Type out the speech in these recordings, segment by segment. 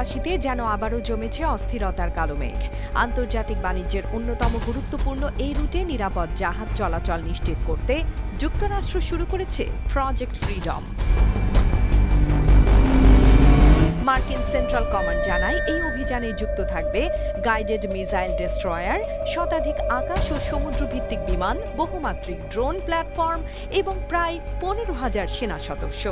মধ্যপ্রাচ্যবাসীতে যেন আবারও জমেছে অস্থিরতার কালো মেঘ। আন্তর্জাতিক বাণিজ্যের অন্যতম গুরুত্বপূর্ণ এই রুটে নিরাপদ জাহাজ চলাচল নিশ্চিত করতে যুক্তরাষ্ট্র শুরু করেছে প্রজেক্ট ফ্রিডম। মার্কিন সেন্ট্রাল কমান্ড জানায় এই অভিযানে যুক্ত থাকবে গাইডেড মিসাইল ডেস্ট্রয়ার, শতাধিক আকাশ ও সমুদ্রভিত্তিক বিমান, বহুমাত্রিক ড্রোন প্ল্যাটফর্ম এবং প্রায় 15,000 সেনা সদস্য।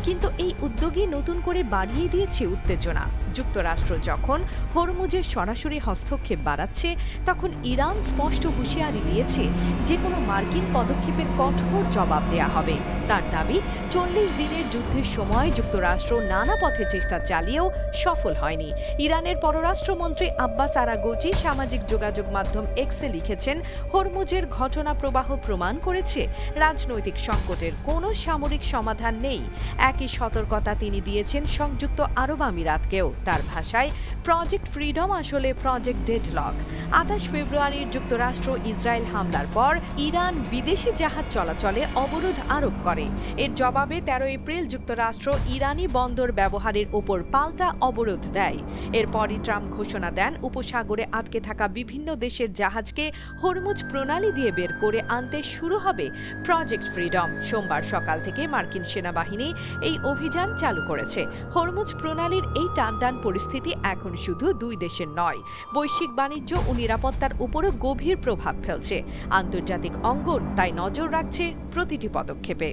কিন্তু এই উদ্যোগই নতুন করে বাড়িয়ে দিয়েছে উত্তেজনা। যুক্তরাষ্ট্র যখন হরমুজের সরাসরি হস্তক্ষেপ বাড়াচ্ছে, তখন ইরান স্পষ্ট হুঁশিয়ারি দিয়েছে যে কোনো মার্কিন পদক্ষেপের কঠোর জবাব দেয়া হবে। তার দাবি, 40 দিনের যুদ্ধের সময় যুক্তরাষ্ট্র নানা পথে চেষ্টা চালিয়েও সফল হয়নি। ইরানের পররাষ্ট্রমন্ত্রী আব্বাস আরাগচি সামাজিক যোগাযোগ মাধ্যম এক্সে লিখেছেন, হরমুজের ঘটনা প্রবাহ প্রমাণ করেছে রাজনৈতিক সংকটের কোনো সামরিক সমাধান নেই। একই সতর্কতা তিনি দিয়েছেন সংযুক্ত আরব আমিরাতকেও। তার ভাষায়, প্রজেক্ট ফ্রিডম আসলে প্রজেক্ট ডেডলক। 28 ফেব্রুয়ারির যুক্তরাষ্ট্র ইসরায়েল হামলার পর ইরান বিদেশি জাহাজ চলাচলে অবরোধ আরোপ করে। এর জবাবে 13 এপ্রিল যুক্তরাষ্ট্র ইরানি বন্দর ব্যবহারের ওপর পাল্টা অবরোধ দেয়। এরপরই ট্রাম্প ঘোষণা দেন উপসাগরে আটকে থাকা বিভিন্ন দেশের জাহাজকে হরমুজ প্রণালী দিয়ে বের করে আনতে শুরু হবে প্রজেক্ট ফ্রিডম। সোমবার সকাল থেকে মার্কিন সেনাবাহিনী এই অভিযান চালু করেছে। হরমুজ প্রণালীর এই টানটান পরিস্থিতি এখন শুধু দুই দেশের নয়, বৈশ্বিক বাণিজ্য ও নিরাপত্তার উপরও গভীর প্রভাব ফেলছে। আন্তর্জাতিক অঙ্গন তাই নজর রাখছে প্রতিটি পদক্ষেপে।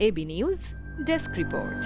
AB news desk report.